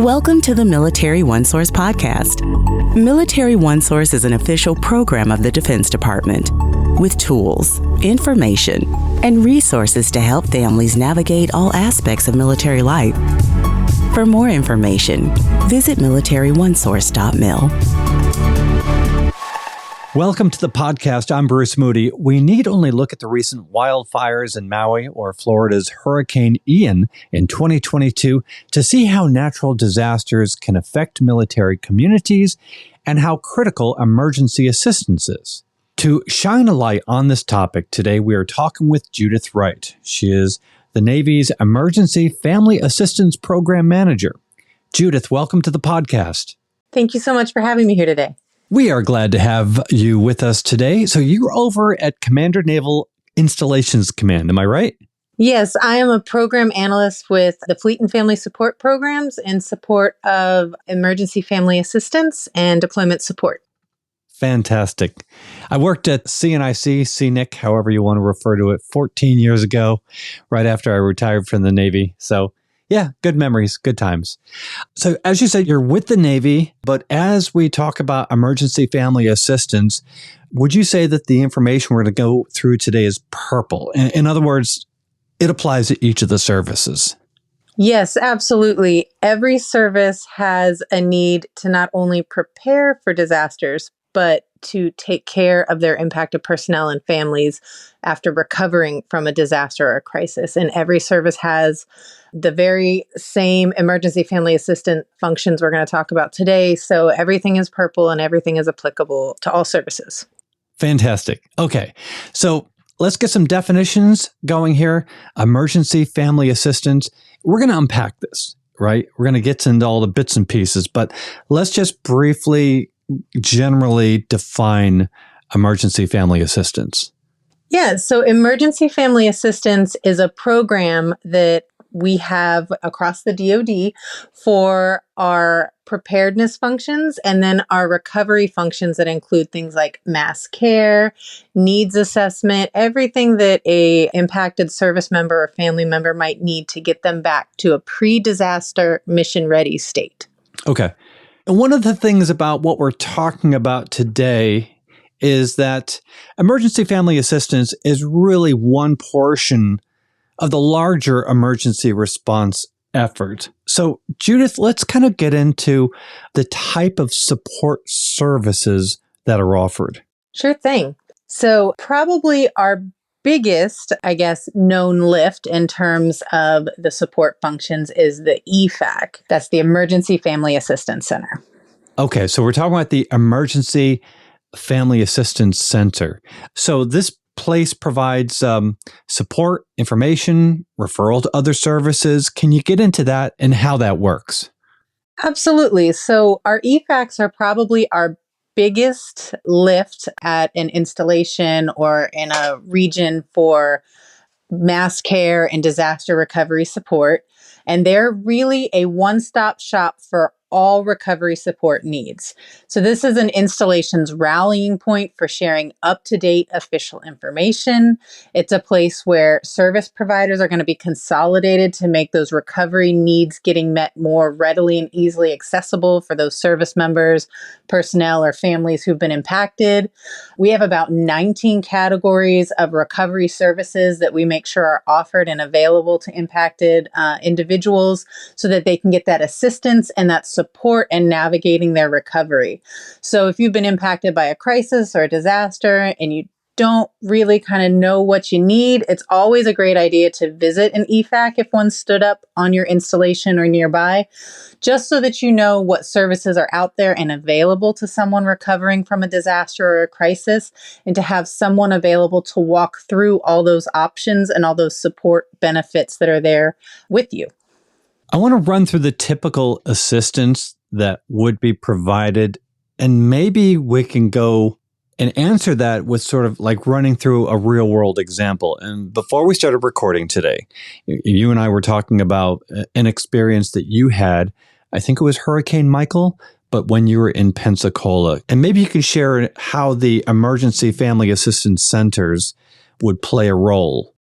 Welcome to the Military OneSource Podcast. Military OneSource is an official program of the Defense Department with tools, information, and resources to help families navigate all aspects of military life. For more information, visit MilitaryOneSource.mil. Welcome to the podcast. I'm Bruce Moody. We need only look at the recent wildfires in Maui or Florida's Hurricane Ian in 2022 to see how natural disasters can affect military communities and how critical emergency assistance is. To shine a light on this topic, today we are talking with Judith Wright. She is the Navy's Emergency Family Assistance Program Manager. Judith, welcome to the podcast. Thank you so much for having me here today. We are glad to have you with us today. So you're over at Commander Naval Installations Command, am I right? Yes, I am a program analyst with the Fleet and Family Support Programs in support of emergency family assistance and deployment support. Fantastic. I worked at CNIC, however you want to refer to it, 14 years ago, right after I retired from the Navy. So yeah, good memories, good times. So as you said, you're with the Navy, but as we talk about emergency family assistance, would you say that the information we're going to go through today is purple? In other words, it applies to each of the services. Yes, absolutely. Every service has a need to not only prepare for disasters, but to take care of their impacted personnel and families after recovering from a disaster or a crisis. And every service has the very same emergency family assistant functions we're going to talk about today. So everything is purple and everything is applicable to all services. Fantastic. Okay. So let's get some definitions going here. Emergency family assistance. We're going to unpack this, right? We're going to get into all the bits and pieces, but let's just briefly generally define emergency family assistance. Yeah, so emergency family assistance is a program that we have across the DoD for our preparedness functions and then our recovery functions that include things like mass care, needs assessment, everything that a impacted service member or family member might need to get them back to a pre-disaster mission-ready state. Okay. And one of the things about what we're talking about today is that emergency family assistance is really one portion of the larger emergency response effort. So, Judith, let's kind of get into the type of support services that are offered. Sure thing. So probably our biggest, known lift in terms of the support functions is the EFAC. That's the Emergency Family Assistance Center. Okay, so we're talking about the Emergency Family Assistance Center. So this place provides support, information, referral to other services. Can you get into that and how that works? Absolutely. So our EFACs are probably our biggest lift at an installation or in a region for mass care and disaster recovery support. And they're really a one-stop shop for all recovery support needs. So this is an installation's rallying point for sharing up-to-date official information. It's a place where service providers are going to be consolidated to make those recovery needs getting met more readily and easily accessible for those service members, personnel, or families who've been impacted. We have about 19 categories of recovery services that we make sure are offered and available to impacted individuals so that they can get that assistance and that support in navigating their recovery. So if you've been impacted by a crisis or a disaster and you don't really kind of know what you need, it's always a great idea to visit an EFAC if one stood up on your installation or nearby, just so that you know what services are out there and available to someone recovering from a disaster or a crisis, and to have someone available to walk through all those options and all those support benefits that are there with you. I want to run through the typical assistance that would be provided, and maybe we can go and answer that with sort of like running through a real world example. And before we started recording today, you and I were talking about an experience that you had. I think it was Hurricane Michael, but when you were in Pensacola. And maybe you can share how the emergency family assistance centers would play a role.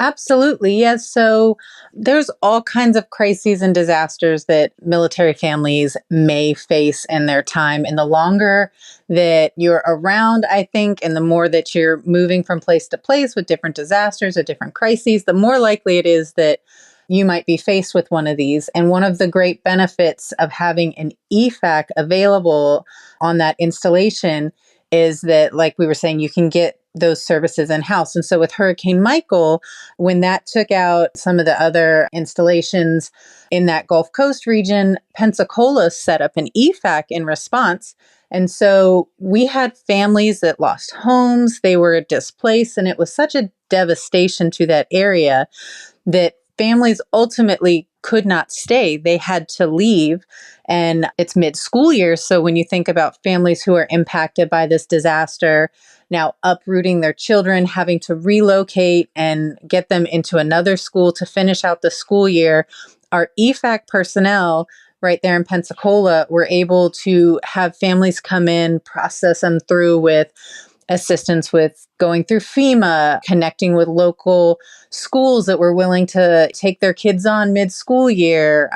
Absolutely. Yes. So there's all kinds of crises and disasters that military families may face in their time. And the longer that you're around, I think, and the more that you're moving from place to place with different disasters or different crises, the more likely it is that you might be faced with one of these. And one of the great benefits of having an EFAC available on that installation is that, like we were saying, you can get those services in-house. And so with Hurricane Michael, when that took out some of the other installations in that Gulf Coast region, Pensacola set up an EFAC in response. And so we had families that lost homes, they were displaced, and it was such a devastation to that area that families ultimately could not stay. They had to leave. And it's mid-school year. So when you think about families who are impacted by this disaster, now uprooting their children, having to relocate and get them into another school to finish out the school year, our EFAC personnel right there in Pensacola were able to have families come in, process them through with assistance with going through FEMA, connecting with local schools that were willing to take their kids on mid-school year,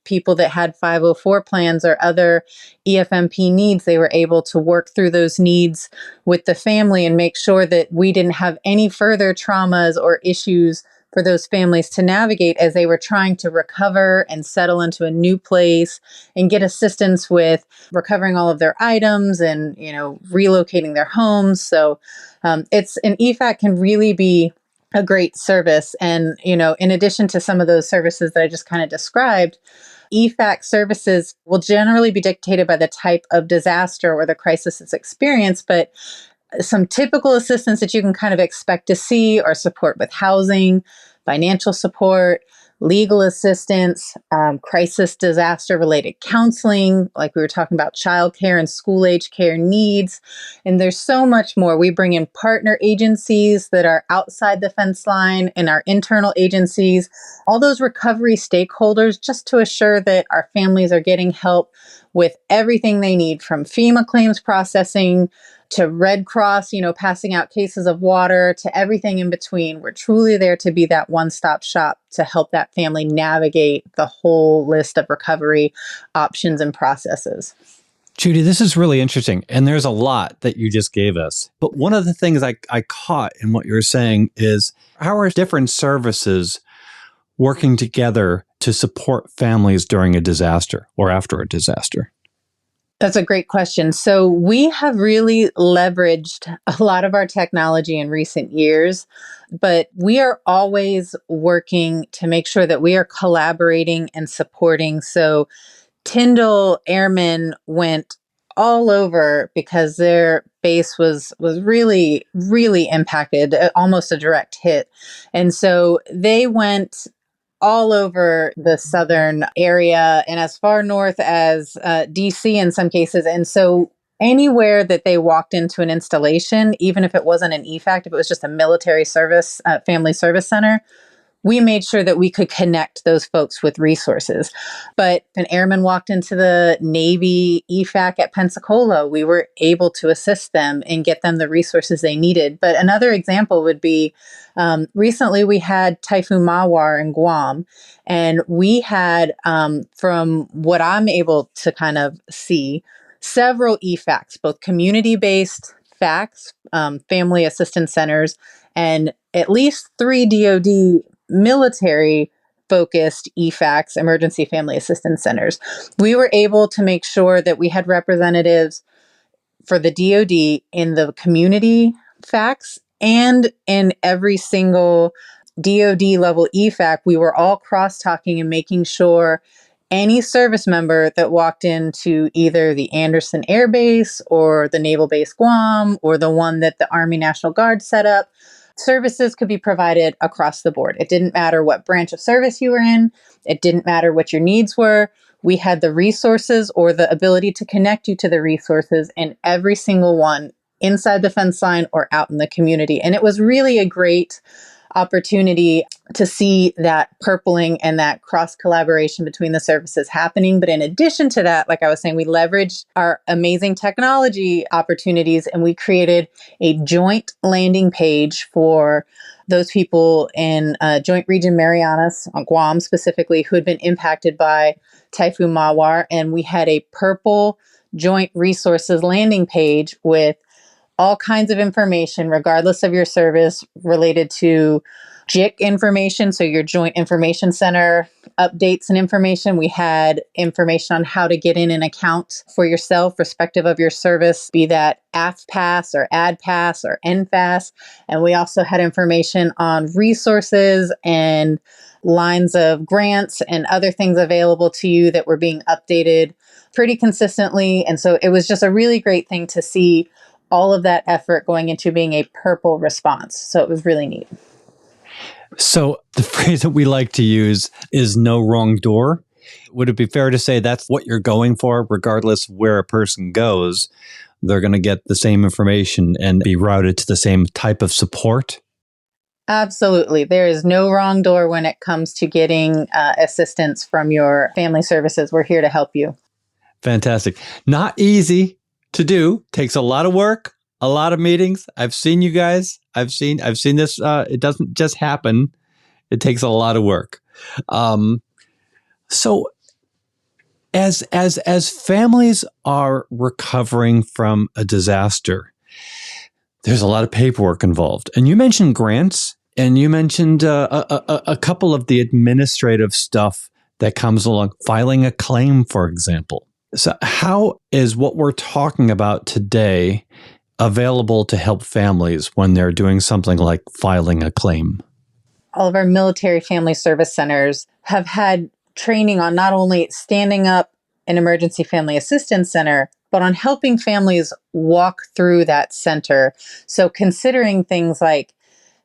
people that had 504 plans or other EFMP needs. They were able to work through those needs with the family and make sure that we didn't have any further traumas or issues for those families to navigate as they were trying to recover and settle into a new place and get assistance with recovering all of their items and, relocating their homes. So it's an EFAC can really be a great service. And, in addition to some of those services that I just kind of described, EFAC services will generally be dictated by the type of disaster or the crisis it's experienced, but some typical assistance that you can kind of expect to see are support with housing, financial support, legal assistance, crisis disaster related counseling, like we were talking about childcare and school age care needs. And there's so much more. We bring in partner agencies that are outside the fence line and our internal agencies, all those recovery stakeholders, just to assure that our families are getting help with everything they need, from FEMA claims processing to Red Cross, passing out cases of water, to everything in between. We're truly there to be that one-stop shop to help that family navigate the whole list of recovery options and processes. Judy, this is really interesting. And there's a lot that you just gave us. But one of the things I caught in what you were saying is, how are different services working together to support families during a disaster or after a disaster? That's a great question. So we have really leveraged a lot of our technology in recent years, but we are always working to make sure that we are collaborating and supporting. So Tyndall Airmen went all over because their base was really, really impacted, almost a direct hit. And so they went all over the southern area and as far north as DC in some cases. And so anywhere that they walked into an installation, even if it wasn't an EFAC, if it was just a military service, family service center, we made sure that we could connect those folks with resources. But if an airman walked into the Navy EFAC at Pensacola, we were able to assist them and get them the resources they needed. But another example would be, recently we had Typhoon Mawar in Guam, and we had, from what I'm able to kind of see, several EFACs, both community-based FACs, family assistance centers, and at least 3 DoD military-focused EFACs, emergency family assistance centers. We were able to make sure that we had representatives for the DoD in the community FACs and in every single DoD level EFAC. We were all cross-talking and making sure any service member that walked into either the Anderson Air Base or the Naval Base Guam or the one that the Army National Guard set up, services could be provided across the board. It didn't matter what branch of service you were in. It didn't matter what your needs were. We had the resources or the ability to connect you to the resources in every single one, inside the fence line or out in the community. And it was really a great opportunity to see that purpling and that cross collaboration between the services happening. But in addition to that, like I was saying, we leveraged our amazing technology opportunities and we created a joint landing page for those people in Joint Region Marianas, on Guam specifically, who had been impacted by Typhoon Mawar. And we had a purple joint resources landing page with all kinds of information, regardless of your service, related to JIC information, so your Joint Information Center updates and information. We had information on how to get in an account for yourself, respective of your service, be that AFPass or AdPass or NFAS. And we also had information on resources and lines of grants and other things available to you that were being updated pretty consistently. And so it was just a really great thing to see all of that effort going into being a purple response. So it was really neat. So the phrase that we like to use is no wrong door. Would it be fair to say that's what you're going for, regardless of where a person goes? They're going to get the same information and be routed to the same type of support? Absolutely. There is no wrong door when it comes to getting assistance from your family services. We're here to help you. Fantastic. Not easy to do. Takes a lot of work, a lot of meetings. I've seen you guys. I've seen this. It doesn't just happen. It takes a lot of work. So as families are recovering from a disaster, there's a lot of paperwork involved. And you mentioned grants, and you mentioned a couple of the administrative stuff that comes along, filing a claim, for example. So how is what we're talking about today available to help families when they're doing something like filing a claim? All of our military family service centers have had training on not only standing up an emergency family assistance center, but on helping families walk through that center. So considering things like,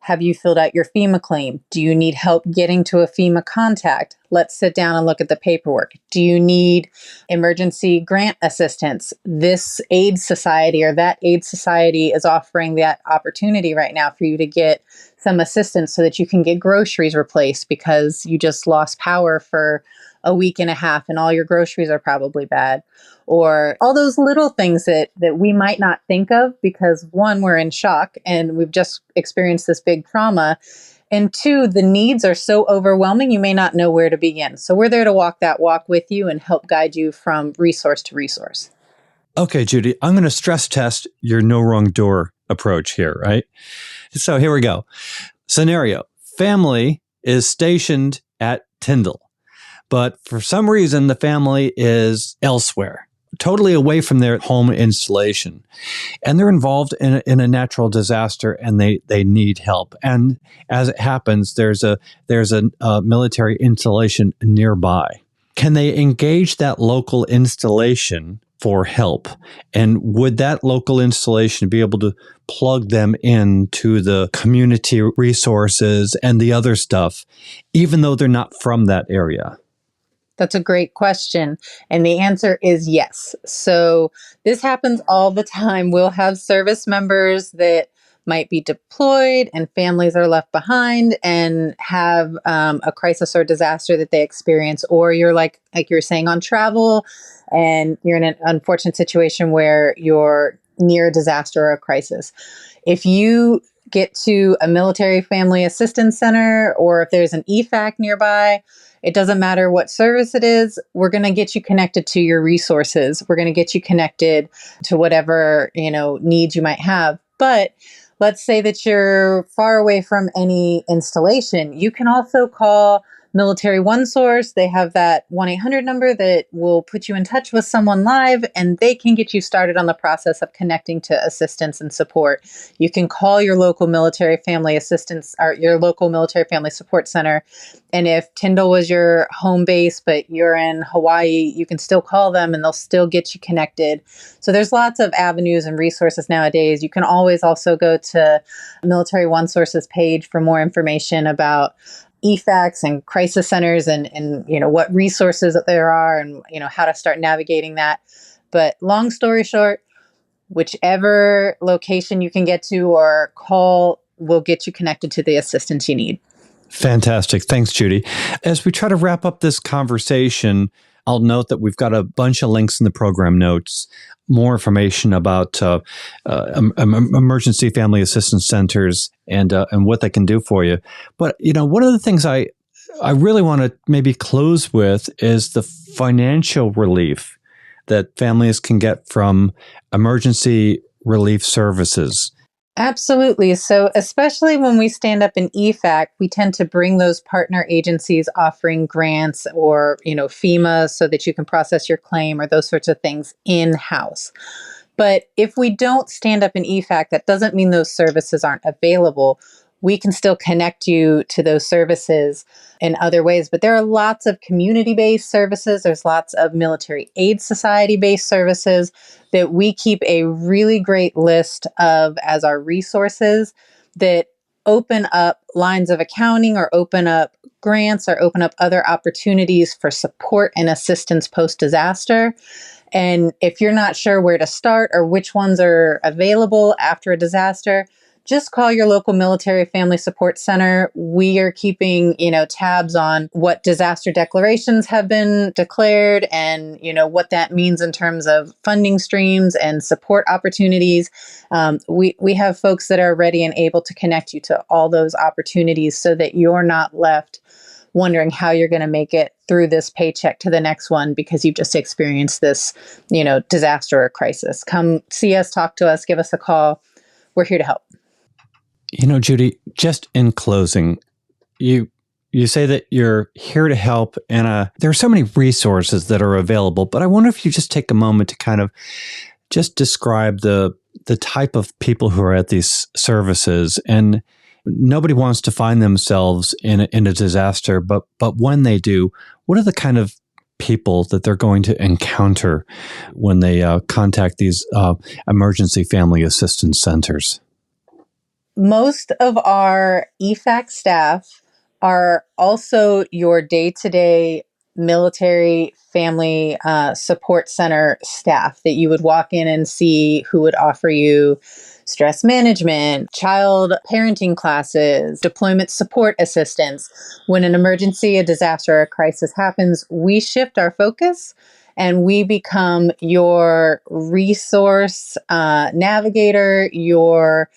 have you filled out your FEMA claim? Do you need help getting to a FEMA contact? Let's sit down and look at the paperwork. Do you need emergency grant assistance? This aid society or that aid society is offering that opportunity right now for you to get some assistance so that you can get groceries replaced because you just lost power for a week and a half and all your groceries are probably bad. Or all those little things that we might not think of because one, we're in shock and we've just experienced this big trauma. And two, the needs are so overwhelming, you may not know where to begin. So we're there to walk that walk with you and help guide you from resource to resource. Okay, Judy, I'm going to stress test your no wrong door approach here, right? So here we go. Scenario: family is stationed at Tyndall, but for some reason the family is elsewhere, totally away from their home installation, and they're involved in a natural disaster, and they need help. And as it happens, there's a military installation nearby. Can they engage that local installation for help? And would that local installation be able to plug them into the community resources and the other stuff, even though they're not from that area? That's a great question. And the answer is yes. So this happens all the time. We'll have service members that might be deployed and families are left behind and have a crisis or disaster that they experience. Or you're like you were saying, on travel and you're in an unfortunate situation where you're near a disaster or a crisis. If you get to a military family assistance center or if there's an EFAC nearby, it doesn't matter what service it is, we're going to get you connected to your resources. We're going to get you connected to whatever, needs you might have. But let's say that you're far away from any installation. You can also call Military OneSource. They have that 1-800 number that will put you in touch with someone live, and they can get you started on the process of connecting to assistance and support. You can call your local military family assistance or your local military family support center. And if Tyndall was your home base, but you're in Hawaii, you can still call them and they'll still get you connected. So there's lots of avenues and resources nowadays. You can always also go to Military OneSource's page for more information about EFACs and crisis centers and what resources that there are and how to start navigating that. But long story short, whichever location you can get to or call we'll get you connected to the assistance you need. Fantastic. Thanks, Judy. As we try to wrap up this conversation, I'll note that we've got a bunch of links in the program notes, more information about emergency family assistance centers and what they can do for you. But, one of the things I really want to maybe close with is the financial relief that families can get from emergency relief services. Absolutely. So especially when we stand up an EFAC, we tend to bring those partner agencies offering grants or, FEMA so that you can process your claim or those sorts of things in-house. But if we don't stand up an EFAC, that doesn't mean those services aren't available. We can still connect you to those services in other ways. But there are lots of community-based services. There's lots of military aid society-based services that we keep a really great list of as our resources that open up lines of accounting or open up grants or open up other opportunities for support and assistance post-disaster. And if you're not sure where to start or which ones are available after a disaster, just call your local military family support center. We are keeping, tabs on what disaster declarations have been declared and, what that means in terms of funding streams and support opportunities. We have folks that are ready and able to connect you to all those opportunities so that you're not left wondering how you're going to make it through this paycheck to the next one because you've just experienced this, disaster or crisis. Come see us, talk to us, give us a call. We're here to help. Judy, just in closing, you say that you're here to help, and there are so many resources that are available, but I wonder if you just take a moment to kind of just describe the type of people who are at these services. And nobody wants to find themselves in a disaster, but when they do, what are the kind of people that they're going to encounter when they contact these emergency family assistance centers? Most of our EFAC staff are also your day-to-day military family support center staff that you would walk in and see who would offer you stress management, child parenting classes, deployment support assistance. When an emergency, a disaster, or a crisis happens, we shift our focus and we become your resource navigator, your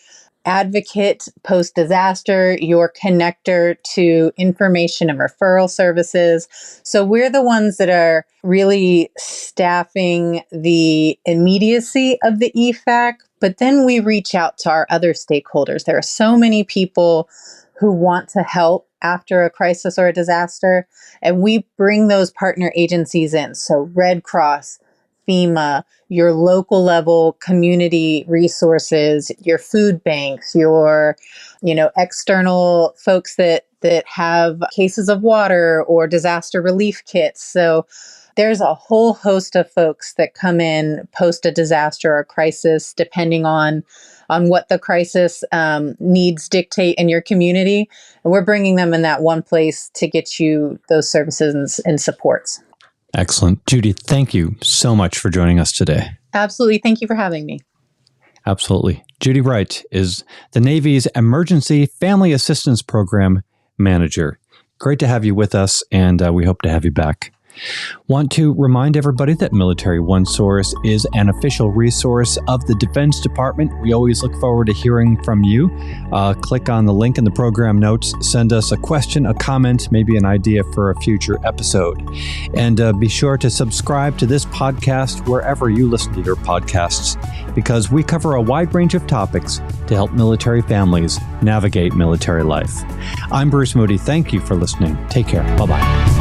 advocate post-disaster, your connector to information and referral services. So we're the ones that are really staffing the immediacy of the EFAC, but then we reach out to our other stakeholders. There are so many people who want to help after a crisis or a disaster, and we bring those partner agencies in. So Red Cross, FEMA, your local level community resources, your food banks, your, external folks that have cases of water or disaster relief kits. So there's a whole host of folks that come in post a disaster or crisis, depending on what the crisis needs dictate in your community. And we're bringing them in that one place to get you those services and supports. Excellent. Judy, thank you so much for joining us today. Absolutely. Thank you for having me. Absolutely. Judy Wright is the Navy's Emergency Family Assistance Program Manager. Great to have you with us, and we hope to have you back. Want to remind everybody that Military OneSource is an official resource of the Defense Department. We always look forward to hearing from you. Click on the link in the program notes. Send us a question, a comment, maybe an idea for a future episode. And be sure to subscribe to this podcast wherever you listen to your podcasts, because we cover a wide range of topics to help military families navigate military life. I'm Bruce Moody. Thank you for listening. Take care. Bye-bye.